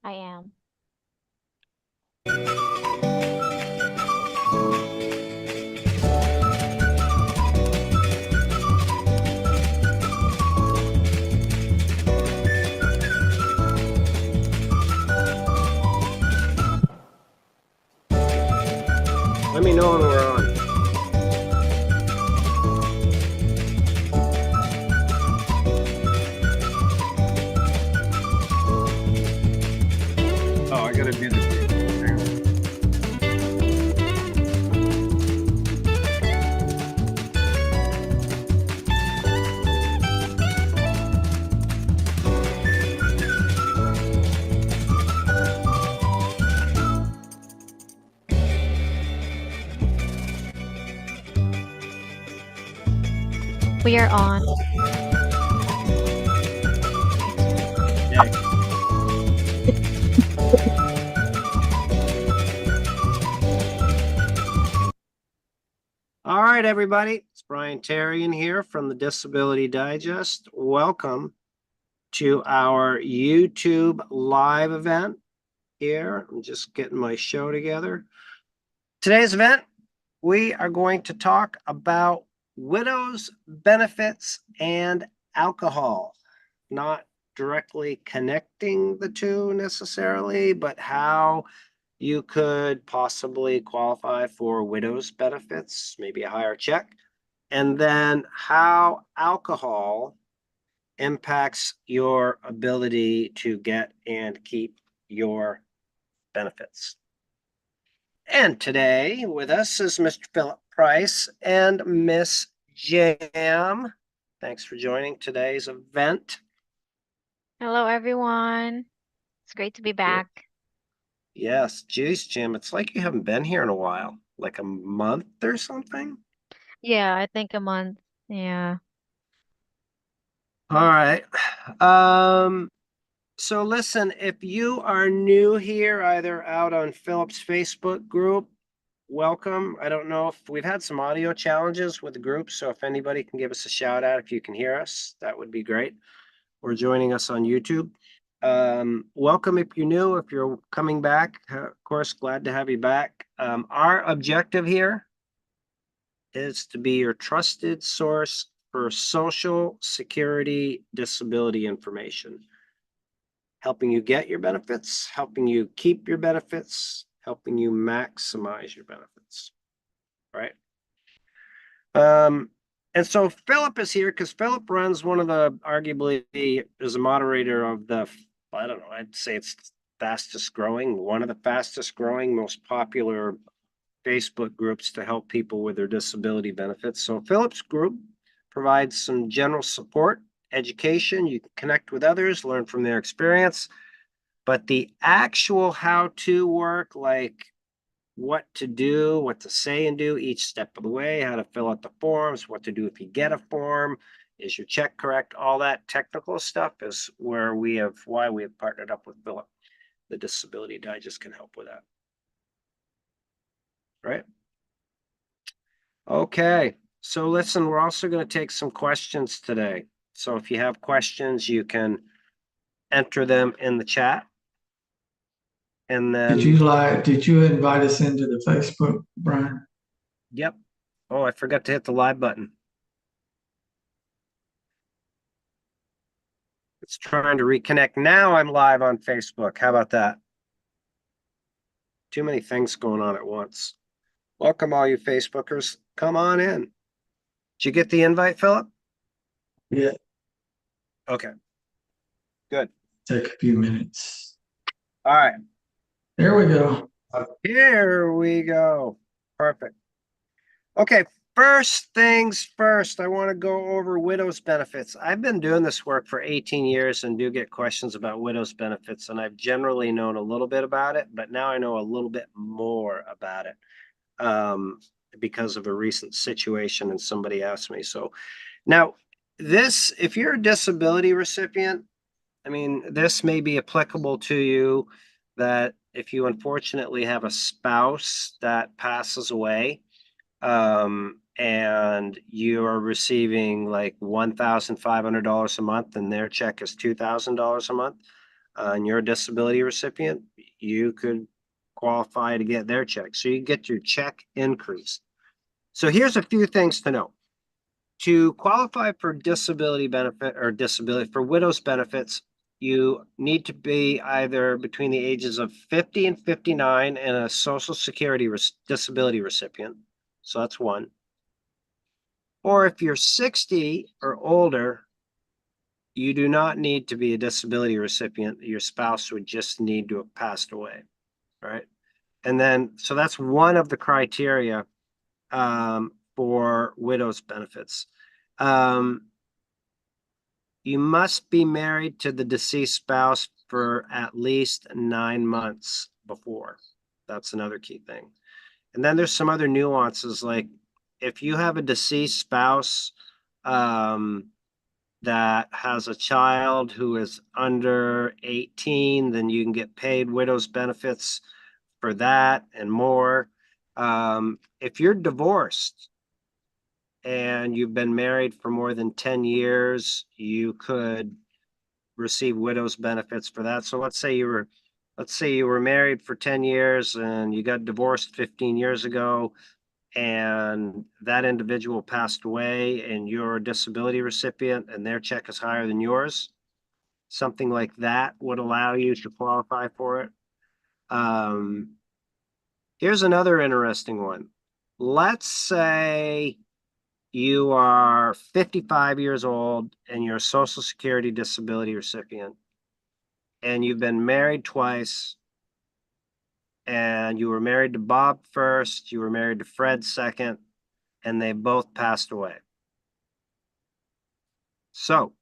I am. Let me know when we're on. Oh, I gotta do the group. Hang on. We are on. Yay. All right, everybody. It's Brian Terrian here from the Disability Digest. Welcome to our YouTube live event here. I'm just getting my show together. Today's event, we are going to talk about widows' benefits and alcohol. Not directly connecting the two necessarily, but how you could possibly qualify for widows' benefits, maybe a higher check, and then how alcohol impacts your ability to get and keep your benefits. And today with us is Mr. Philip Price and Miss Jam. Thanks for joining today's event. Hello, everyone. It's great to be back. Yes, geez, Jim, it's like you haven't been here in a while, like a month or something. Yeah, I think a month. Yeah. All right. Um, so listen, if you are new here, either out on Philip's Facebook group, welcome. I don't know if we've had some audio challenges with the group, so if anybody can give us a shout out if you can hear us, that would be great. Or joining us on YouTube. Welcome if you're new, if you're coming back, of course, glad to have you back. Our objective here is to be your trusted source for Social Security disability information, helping you get your benefits, helping you keep your benefits, helping you maximize your benefits, right? And so Philip is here because Philip runs one of the, arguably is a moderator of the, I don't know, I'd say it's fastest growing, one of the fastest growing, most popular Facebook groups to help people with their disability benefits. So Philip's group provides some general support, education. You can connect with others, learn from their experience. But the actual how-to work, like what to do, what to say and do each step of the way, how to fill out the forms, what to do if you get a form, is your check correct? All that technical stuff is why we have partnered up with Philip. The Disability Digest can help with that. Right? Okay, so listen, we're also going to take some questions today. So if you have questions, you can enter them in the chat. And then Did you invite us into the Facebook, Brian? Yep. Oh, I forgot to hit the live button. It's trying to reconnect. Now I'm live on Facebook. How about that? Too many things going on at once. Welcome, all you Facebookers. Come on in. Did you get the invite, Philip? Yeah. Okay. Good. Take a few minutes. All right. There we go. Here we go. Perfect. Okay. First things first, I want to go over widows benefits. I've been doing this work for 18 years and do get questions about widows benefits, and I've generally known a little bit about it, but now I know a little bit more about it because of a recent situation and somebody asked me. So now this, if you're a disability recipient, I mean, this may be applicable to you that if you unfortunately have a spouse that passes away, and you are receiving like $1,500 a month and their check is $2,000 a month. and you're a disability recipient, you could qualify to get their check. So you get your check increased. So here's a few things to know. To qualify for disability benefit or disability for widow's benefits, you need to be either between the ages of 50 and 59 and a Social Security disability recipient. So that's one. Or if you're 60 or older, you do not need to be a disability recipient. Your spouse would just need to have passed away, right? And then, so that's one of the criteria for widow's benefits. You must be married to the deceased spouse for at least 9 months before. That's another key thing. And then there's some other nuances, like if you have a deceased spouse that has a child who is under 18, then you can get paid widow's benefits for that and more. If you're divorced and you've been married for more than 10 years, you could receive widow's benefits for that. So let's say you were married for 10 years and you got divorced 15 years ago, and that individual passed away and you're a disability recipient and their check is higher than yours. Something like that would allow you to qualify for it. Here's another interesting one. Let's say you are 55 years old and you're a Social Security disability recipient, and you've been married twice, and you were married to Bob first, you were married to Fred second, and they both passed away. So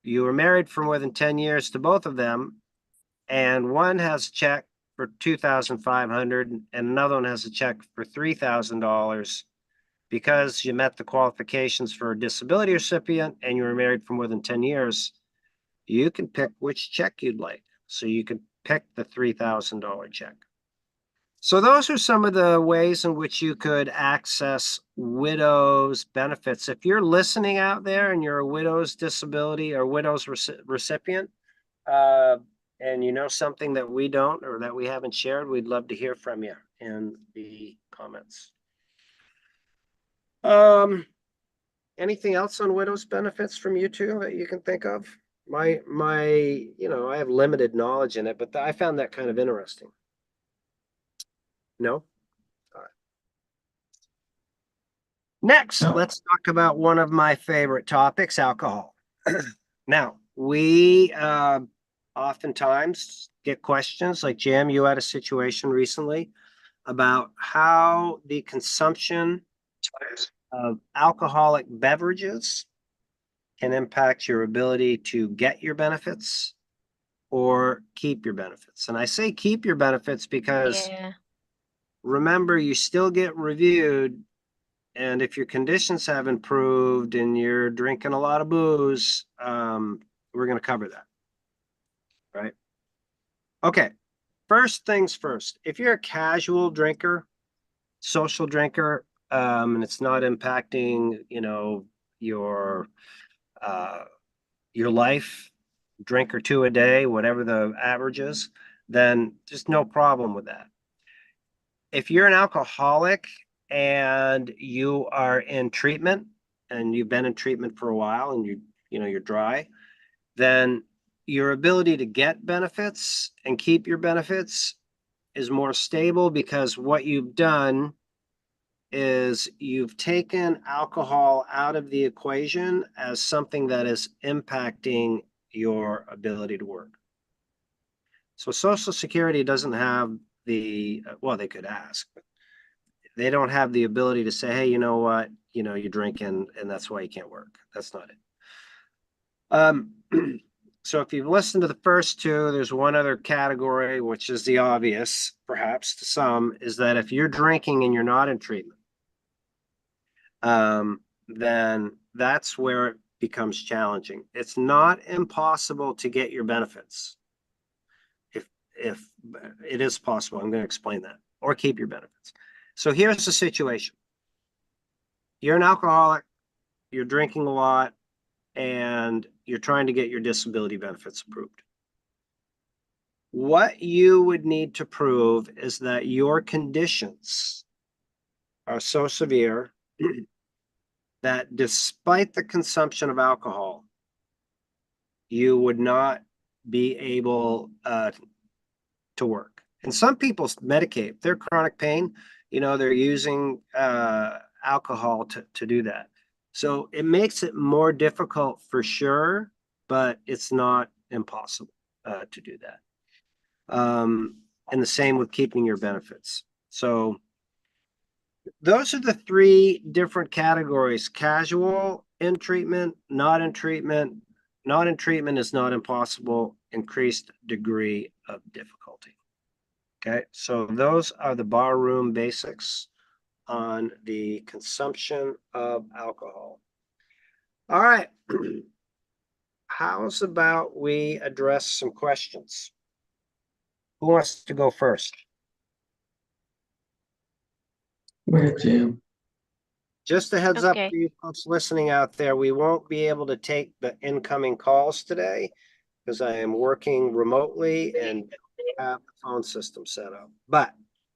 you were married for more than 10 years to both of them, and one has a check for $2,500 and another one has a check for $3,000. Because you met the qualifications for a disability recipient and you were married for more than 10 years, you can pick which check you'd like. So you can pick the $3,000 check. So those are some of the ways in which you could access widow's benefits. If you're listening out there and you're a widow's disability or widow's recipient, and you know something that we don't or that we haven't shared, we'd love to hear from you in the comments. Anything else on widow's benefits from you two that you can think of? I have limited knowledge in it, but I found that kind of interesting. No? All right. Next, No. let's talk about one of my favorite topics, alcohol. Now, we oftentimes get questions like, Jim, you had a situation recently about how the consumption of alcoholic beverages can impact your ability to get your benefits or keep your benefits. And I say keep your benefits because remember, you still get reviewed. And if your conditions have improved and you're drinking a lot of booze, we're going to cover that. Right? Okay. First things first. If you're a casual drinker, social drinker, and it's not impacting, your life, drink or two a day, whatever the average is, then just no problem with that. If you're an alcoholic and you are in treatment and you've been in treatment for a while and you're dry, then your ability to get benefits and keep your benefits is more stable, because what you've done is you've taken alcohol out of the equation as something that is impacting your ability to work. So Social Security doesn't have well, they could ask, but they don't have the ability to say, hey, you know what, you're drinking and that's why you can't work. That's not it. So if you've listened to the first two, there's one other category, which is the obvious, perhaps to some, is that if you're drinking and you're not in treatment, then that's where it becomes challenging. It's not impossible to get your benefits. If it is possible, I'm going to explain that, or keep your benefits. So here's the situation. You're an alcoholic, you're drinking a lot, and you're trying to get your disability benefits approved. What you would need to prove is that your conditions are so severe that despite the consumption of alcohol, you would not be able to work. And some people medicate. If they're chronic pain, they're using alcohol to do that. So it makes it more difficult for sure, but it's not impossible to do that. And the same with keeping your benefits. So those are the three different categories: casual, in treatment, not in treatment. Not in treatment is not impossible, increased degree of difficulty. Okay, so those are the barroom basics on the consumption of alcohol. All right. How's about we address some questions? Who wants to go first? Go ahead, Jim. Just a heads up Okay. for you folks listening out there, we won't be able to take the incoming calls today because I am working remotely and have the phone system set up. But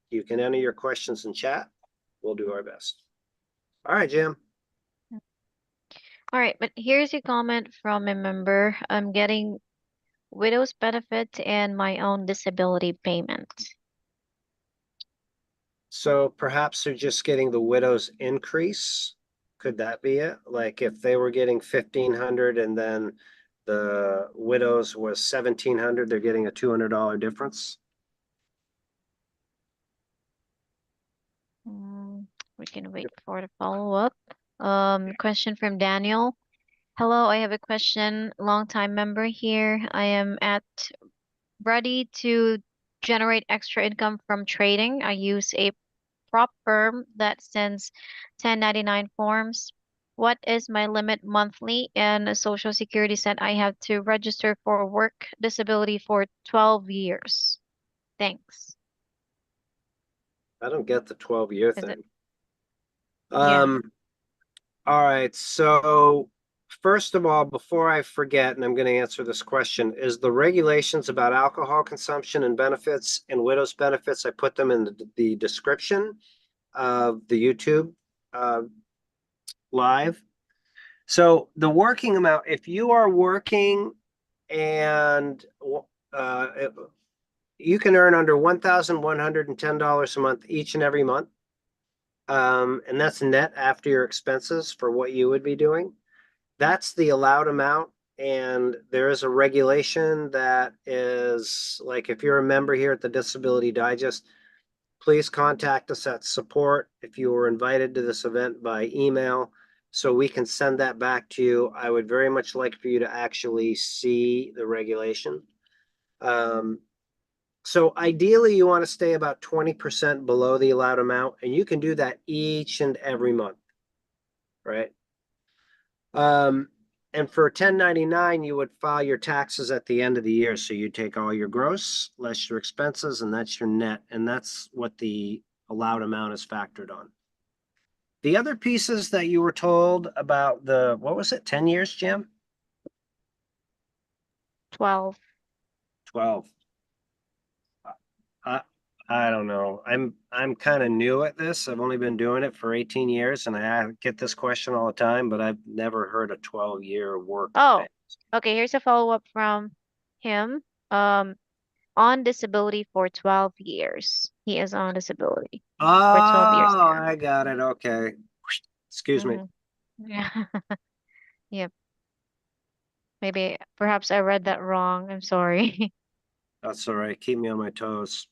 you can enter your questions in chat. We'll do our best. All right, Jim. All right, but here's a comment from a member. I'm getting widow's benefit and my own disability payment. So perhaps they're just getting the widow's increase. Could that be it? Like if they were getting 1,500 and then the widow's was 1,700, they're getting a $200 difference. We can wait for the follow-up. Question from Daniel. Hello, I have a question. Long-time member here. I am ready to generate extra income from trading. I use a prop firm that sends 1099 forms. What is my limit monthly? And Social Security said I have to register for work disability for 12 years. Thanks. I don't get the 12-year Is it? thing. Yeah. All right. So first of all, before I forget, and I'm going to answer this question, is the regulations about alcohol consumption and benefits and widows benefits, I put them in the description of the YouTube live. So the working amount, if you are working and uh, you can earn under $1,110 a month each and every month. And that's net after your expenses for what you would be doing. That's the allowed amount. And there is a regulation that is like, if you're a member here at the Disability Digest, please contact us at support if you were invited to this event by email so we can send that back to you. I would very much like for you to actually see the regulation. So ideally you want to stay about 20% below the allowed amount, and you can do that each and every month, right? And for 1099, you would file your taxes at the end of the year. So you take all your gross, less your expenses, and that's your net. And that's what the allowed amount is factored on. The other pieces that you were told about what was it, 10 years, Jim? 12. 12. I, I don't know. I'm kind of new at this. I've only been doing it for 18 years and I get this question all the time, but I've never heard a 12-year work Oh, thing. okay. Here's a follow-up from him. On disability for 12 years. He is on disability Oh, for 12 years now. I got it. Okay. Excuse me. Yeah. Yep. Maybe perhaps I read that wrong. I'm sorry. That's all right. Keep me on my toes.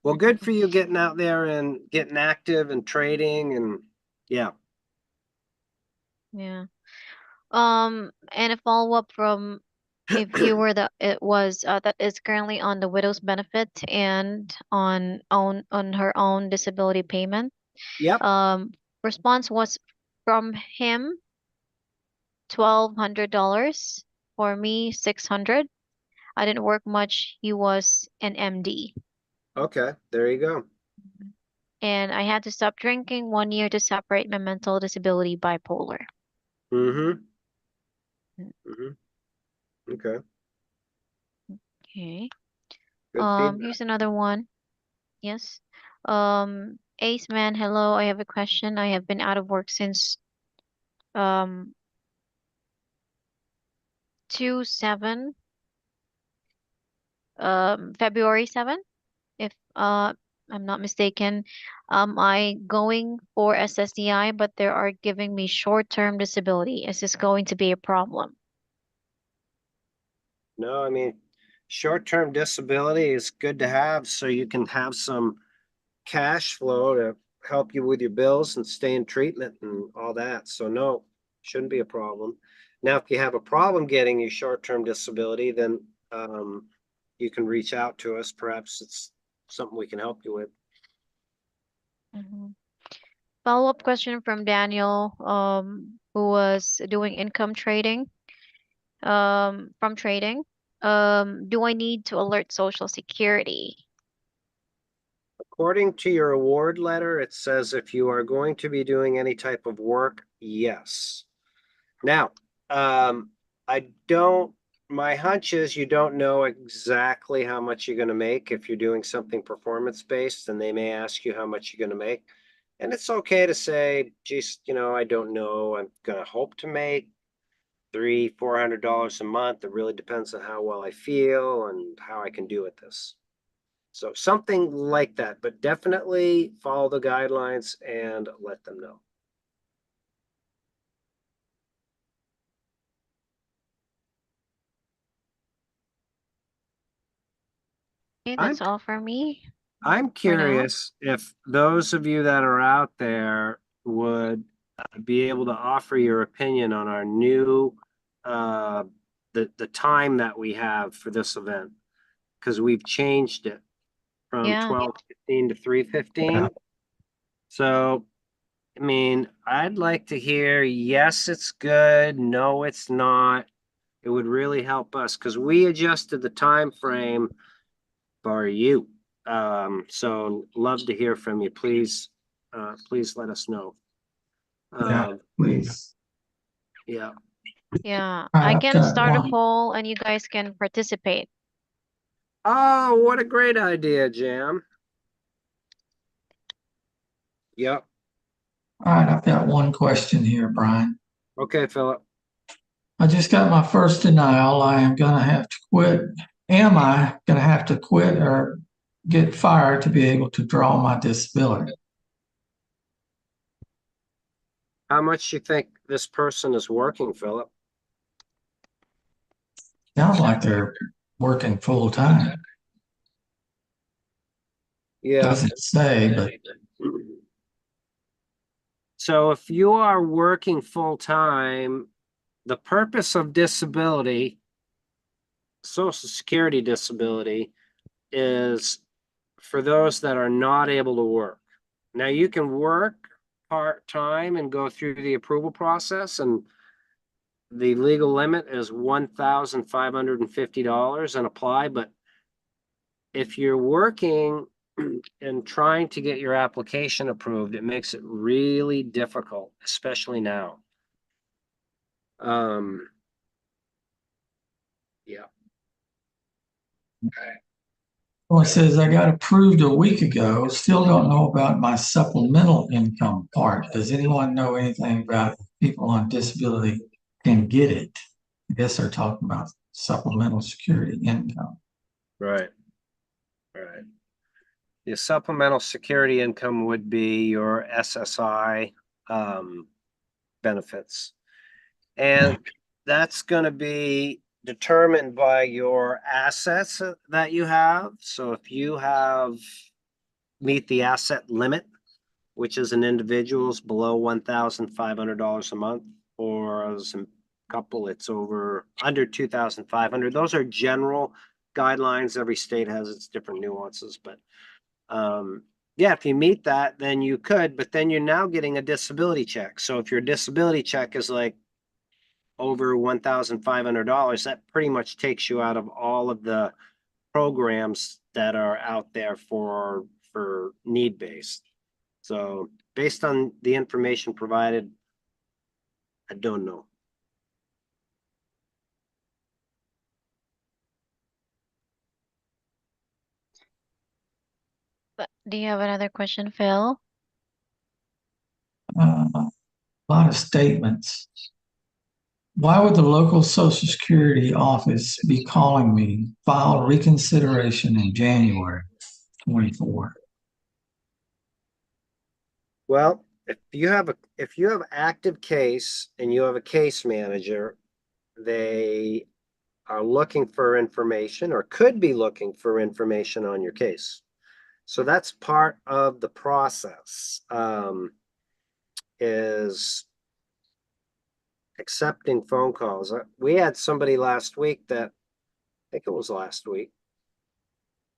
Well, good for you getting out there and getting active and trading and yeah. Yeah. And a follow-up from a viewer that that is currently on the widow's benefit and on her own disability payment. Yep. Response was from him $1,200. For me, 600. I didn't work much. He was an MD. Okay. There you go. And I had to stop drinking 1 year to separate my mental disability bipolar. Mm-hmm. Mm, Mm-hmm. Okay. Okay. Good feedback. Here's another one. Yes. Ace Man, hello. I have a question. I have been out of work since um 2/7, February 7th, if I'm not mistaken. I going for SSDI, but they are giving me short-term disability. Is this going to be a problem? No, I mean, short-term disability is good to have so you can have some cash flow to help you with your bills and stay in treatment and all that. So no, shouldn't be a problem. Now, if you have a problem getting your short-term disability, then you can reach out to us. Perhaps it's something we can help you with. Mhm. Follow-up question from Daniel, who was doing income trading, from trading. Do I need to alert Social Security? According to your award letter, it says if you are going to be doing any type of work, yes. Now, I don't, my hunch is you don't know exactly how much you're going to make if you're doing something performance based, and they may ask you how much you're going to make. And it's okay to say, geez, I don't know. I'm going to hope to make $300-400 a month. It really depends on how well I feel and how I can do with this. So something like that, but definitely follow the guidelines and let them know. Okay, I'm that's all for me I'm for now. curious if those of you that are out there would be able to offer your opinion on our new uh, the time that we have for this event, because we've changed it from Yeah. 12:15 to 3:15. So, I mean, I'd like to hear yes, it's good, no, it's not. It would really help us because we adjusted the time frame for you. So love to hear from you. Please let us know. Yeah, please. Yeah. Yeah. All right, I I've can got start a one. poll and you guys can participate. Oh, what a great idea, Jam. Yep. All right, I've got one question here, Brian. Okay, Philip. I just got my first denial. I am going to have to quit. Am I going to have to quit or get fired to be able to draw my disability? How much you think this person is working, Philip? Sounds like they're working full time. Yeah. Doesn't say, but So if you are working full time, the purpose of disability, Social Security disability, is for those that are not able to work. Now you can work part-time and go through the approval process, and the legal limit is $1,550 and apply. But if you're working and trying to get your application approved, it makes it really difficult, especially now. Um, yeah. well, it says I got approved a week ago. Still don't know about my supplemental income part. Does anyone know anything about if people on disability can get it? I guess they're talking about supplemental security income. Right. Right. Your supplemental security income would be your SSI benefits. And that's going to be determined by your assets that you have. So if you have meet the asset limit, which is an individual's below $1,500 a month, or as a couple, it's under 2,500. Those are general guidelines. Every state has its different nuances, but yeah, if you meet that, then you could, but then you're now getting a disability check. So if your disability check is like over $1,500, that pretty much takes you out of all of the programs that are out there for need based. So based on the information provided, I don't know. Do you have another question, Phil? A lot of statements. Why would the local Social Security office be calling me, file reconsideration in January 24? Well, if you have active case and you have a case manager, they are looking for information or could be looking for information on your case. So that's part of the process, is accepting phone calls. We had somebody last week that, I think it was last week,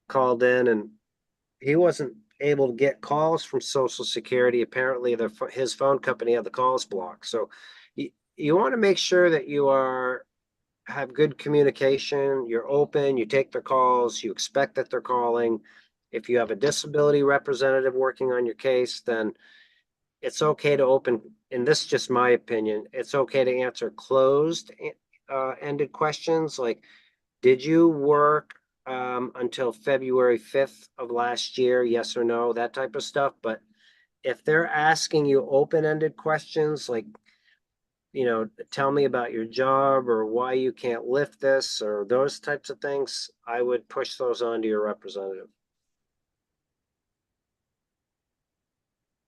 called in and he wasn't able to get calls from Social Security. Apparently, his phone company had the calls blocked. So you want to make sure that you have good communication, you're open, you take their calls, you expect that they're calling. If you have a disability representative working on your case, then it's okay to open, and this is just my opinion, it's okay to answer closed ended questions like, did you work until February 5th of last year? Yes or no, that type of stuff. But if they're asking you open-ended questions like, tell me about your job or why you can't lift this or those types of things, I would push those on to your representative.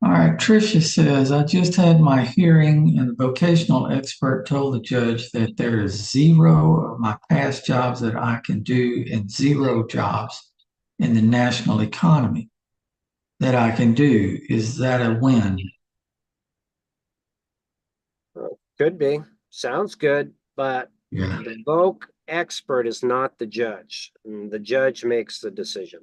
All right, Tricia says, I just had my hearing and the vocational expert told the judge that there is 0 of my past jobs that I can do and 0 jobs in the national economy that I can do. Is that a win? Could be. Sounds good, but Yeah. the voc expert is not the judge. And the judge makes the decision.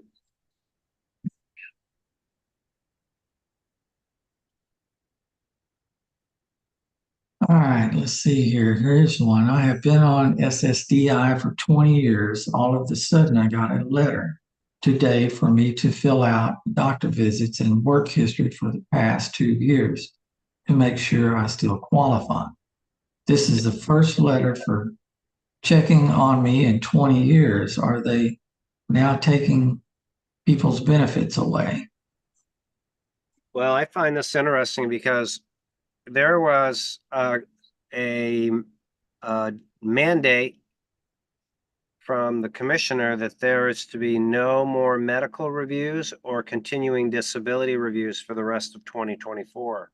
All right, let's see here. Here's one. I have been on SSDI for 20 years. All of a sudden, I got a letter today for me to fill out doctor visits and work history for the past 2 years to make sure I still qualify. This is the first letter for checking on me in 20 years. Are they now taking people's benefits away? Well, I find this interesting because there was a mandate from the commissioner that there is to be no more medical reviews or continuing disability reviews for the rest of 2024.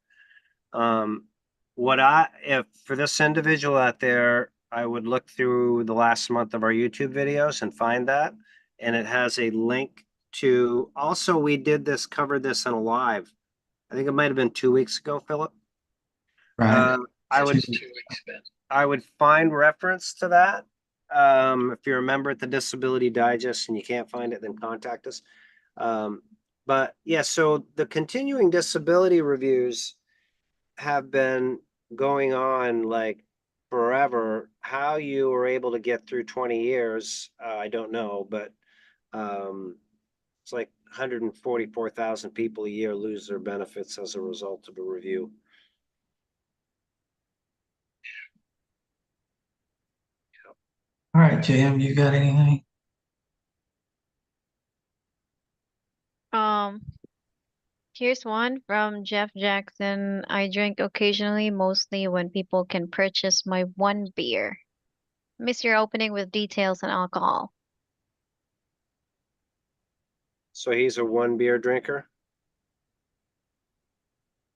If for this individual out there, I would look through the last month of our YouTube videos and find that. And it has a link to, also, we covered this in a live. I think it might have been 2 weeks ago, Philip. Right. I would I would find reference to that. If you remember at the Disability Digest and you can't find it, then contact us. But yeah, so the continuing disability reviews have been going on like forever. How you were able to get through 20 years, I don't know, but it's like 144,000 people a year lose their benefits as a result of a review. All right, JM, you got anything? Um, Here's one from Jeff Jackson. I drink occasionally, mostly when people can purchase my one beer. Miss your opening with details on alcohol. So he's a one beer drinker.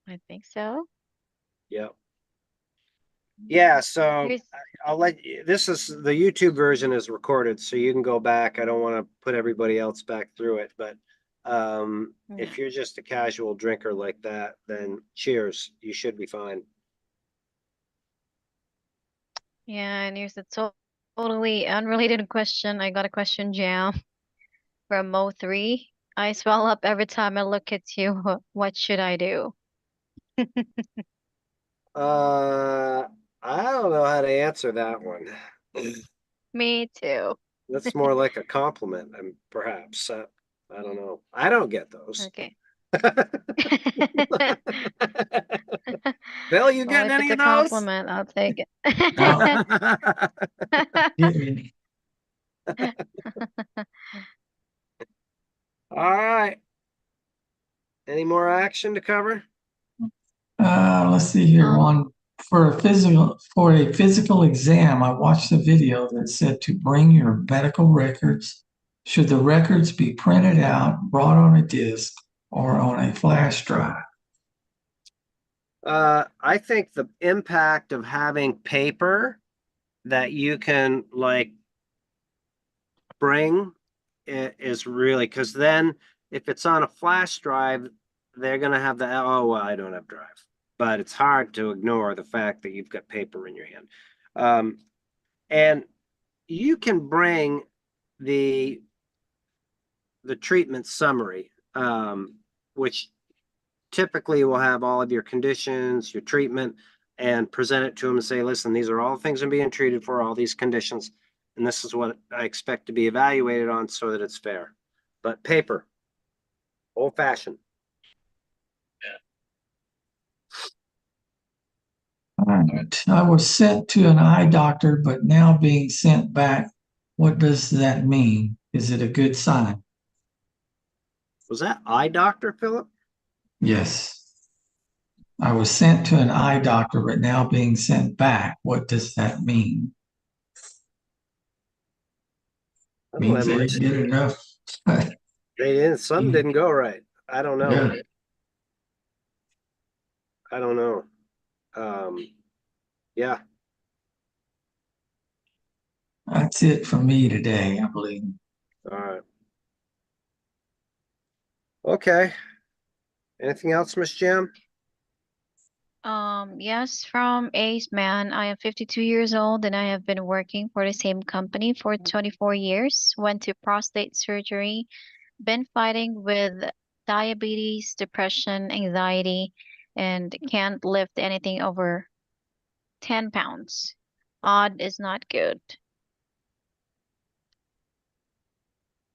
I think so. Yep. Yeah, so Here's I'll let you, this is the YouTube version is recorded, so you can go back. I don't want to put everybody else back through it, but yeah, if you're just a casual drinker like that, then cheers. You should be fine. yeah, and here's a totally unrelated question. I got a question jam from Mo3. I swell up every time I look at you. What should I do? Uh, I don't know how to answer that one. Me too. That's more like a compliment, and perhaps. I don't know. I don't get those. Okay. Bill, you Well, getting if it's any a of those? compliment, I'll take No. it. All right. Any more action to cover? Let's see here. Um, For a physical exam, I watched a video that said to bring your medical records. Should the records be printed out, brought on a disc, or on a flash drive? I think the impact of having paper that you can like bring is really, because then if it's on a flash drive, they're gonna have the, oh, well, I don't have drive. But it's hard to ignore the fact that you've got paper in your hand. And you can bring the treatment summary, which typically will have all of your conditions, your treatment, and present it to them and say, listen, these are all the things I'm being treated for, all these conditions, and this is what I expect to be evaluated on so that it's fair. But paper, old fashioned. All right. I was sent to an eye doctor, but now being sent back. What does that mean? Is it a good sign? Was that eye doctor, Philip? Yes. I was sent to an eye doctor, but now being sent back. What does that mean? I don't Means have they much. didn't get enough. They didn't, some didn't go right. I don't know. Yeah, I don't know. Um, yeah. that's it for me today, I believe. All right. Okay. Anything else, Miss Jim? yes, from Ace Man. I am 52 years old and I have been working for the same company for 24 years. Went to prostate surgery, been fighting with diabetes, depression, anxiety, and can't lift anything over 10 pounds. Odd is not good.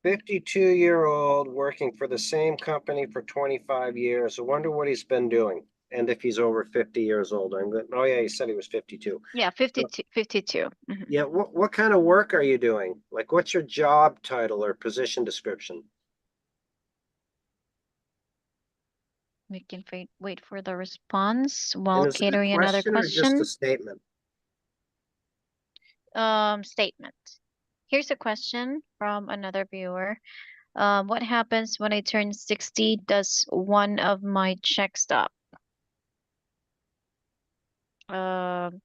52-year-old working for the same company for 25 years. I wonder what he's been doing and if he's over 50 years old. I'm good. Oh, yeah, he said he was 52. Yeah, So, 52, 52. yeah, what kind of work are you doing? Like, what's your job title or position description? We can wait for the response And while is it a catering another question or just a question. statement? Statement. Here's a question from another viewer. What happens when I turn 60? Does one of my checks stop? Um,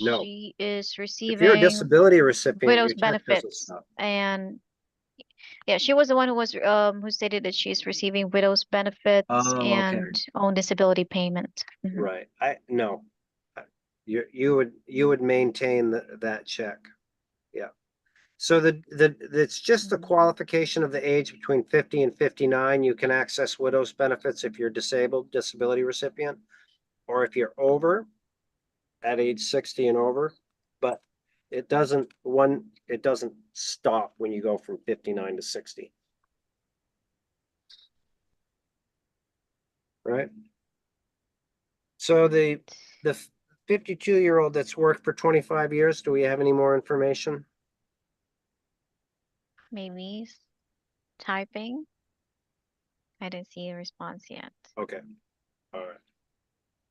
No. she is If you're a receiving disability recipient, widow's your check doesn't benefits, stop. and yeah, she was the one who stated that she's receiving widow's benefits Oh, okay. and own disability payment. Right. No. You would maintain that check. Yeah. So it's just the Mhm. qualification of the age between 50 and 59. You can access widow's benefits if you're disabled, disability recipient, or if you're over at age 60 and over. But it doesn't stop when you go from 59 to 60. Right? So the 52-year-old that's worked for 25 years, do we have any more information? Maybe typing. I didn't see a response yet. Okay. All right.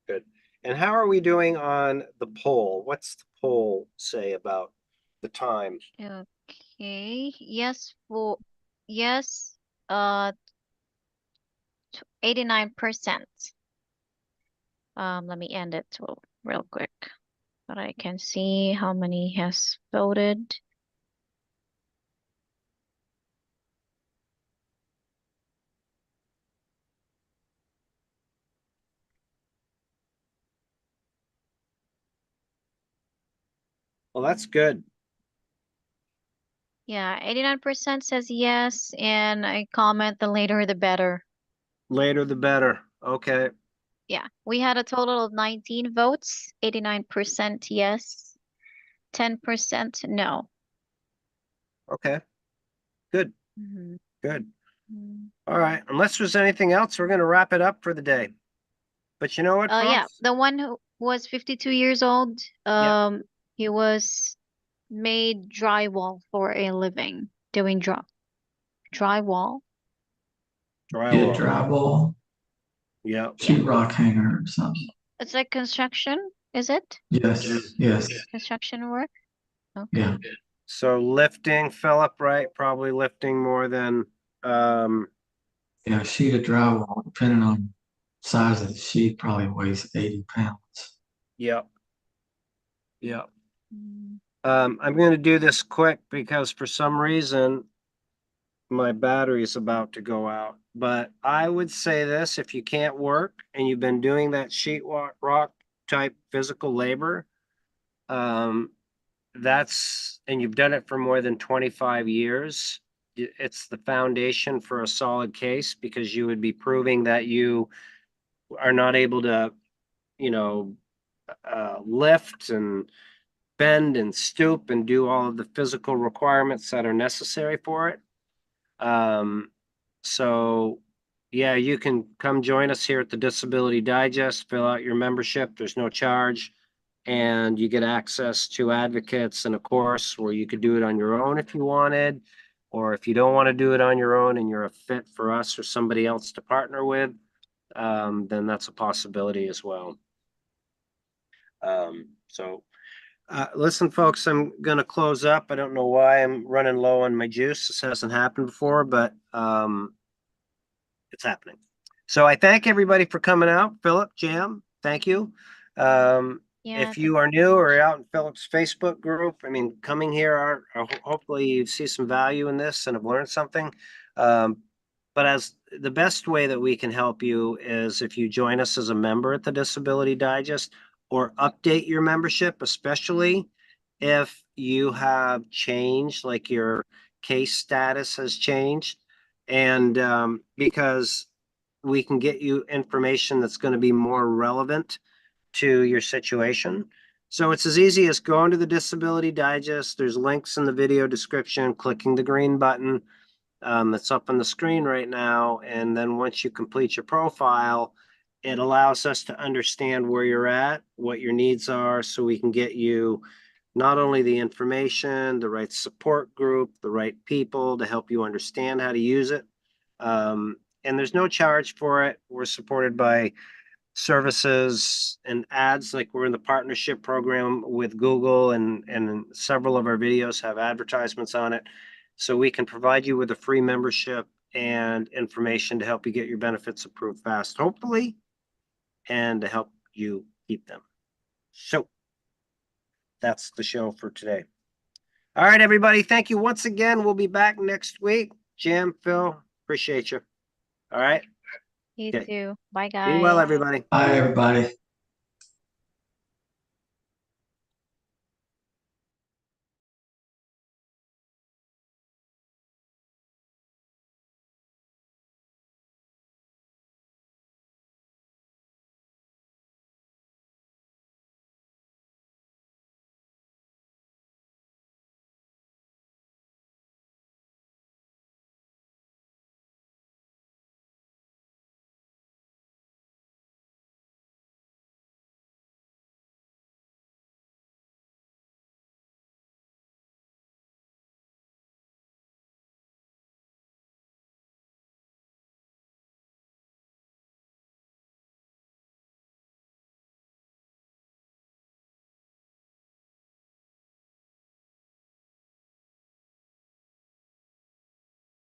Good. And how are we doing on the poll? What's the poll say about the time? Okay. Yes, uh 89%. Let me end it real quick, but I can see how many has voted. Well, that's good. Yeah, 89% says yes, and I comment the later the better. Later the better. Okay. Yeah, we had a total of 19 votes, 89% yes, 10% no. Okay. Good. Mhm. Good. Mm. All right. Unless there's anything else, we're going to wrap it up for the day. But you know what, Yeah, folks? the one who was 52 years old, Yeah. he was made drywall for a living, doing drywall. Get Drywall. drywall, Yep. sheetrock hanger or something. It's like construction, is it? Yes, yes, Construction work? Okay. yeah. So lifting, Philip, right? Probably lifting more than, Yeah, a sheet of drywall, depending on size of the sheet, probably weighs 80 pounds. yep. Yep. Mm. I'm going to do this quick because for some reason my battery is about to go out. But I would say this, if you can't work and you've been doing that rock type physical labor, and you've done it for more than 25 years, it's the foundation for a solid case because you would be proving that you are not able to, lift and bend and stoop and do all of the physical requirements that are necessary for it. So yeah, you can come join us here at the Disability Digest, fill out your membership. There's no charge. And you get access to advocates and a course where you could do it on your own if you wanted. Or if you don't want to do it on your own and you're a fit for us or somebody else to partner with, then that's a possibility as well. Listen, folks, I'm going to close up. I don't know why I'm running low on my juice. This hasn't happened before, but it's happening. So I thank everybody for coming out. Philip, Jam, thank you. Yeah, If you are new or out in Philip's Facebook group, I mean, coming here, hopefully you see some value in this and have learned something. But as the best way that we can help you is if you join us as a member at the Disability Digest or update your membership, especially if you have changed, like your case status has changed. And because we can get you information that's going to be more relevant to your situation. So it's as easy as going to the Disability Digest. There's links in the video description, clicking the green button that's up on the screen right now. And then once you complete your profile, it allows us to understand where you're at, what your needs are, so we can get you not only the information, the right support group, the right people to help you understand how to use it. And there's no charge for it. We're supported by services and ads, like we're in the partnership program with Google, and several of our videos have advertisements on it. So we can provide you with a free membership and information to help you get your benefits approved fast, hopefully, and to help you keep them. So that's the show for today. All right, everybody. Thank you once again. We'll be back next week. Jim, Phil, appreciate you. All right. you Okay. too. Bye, Be well, guys. everybody. Bye, everybody.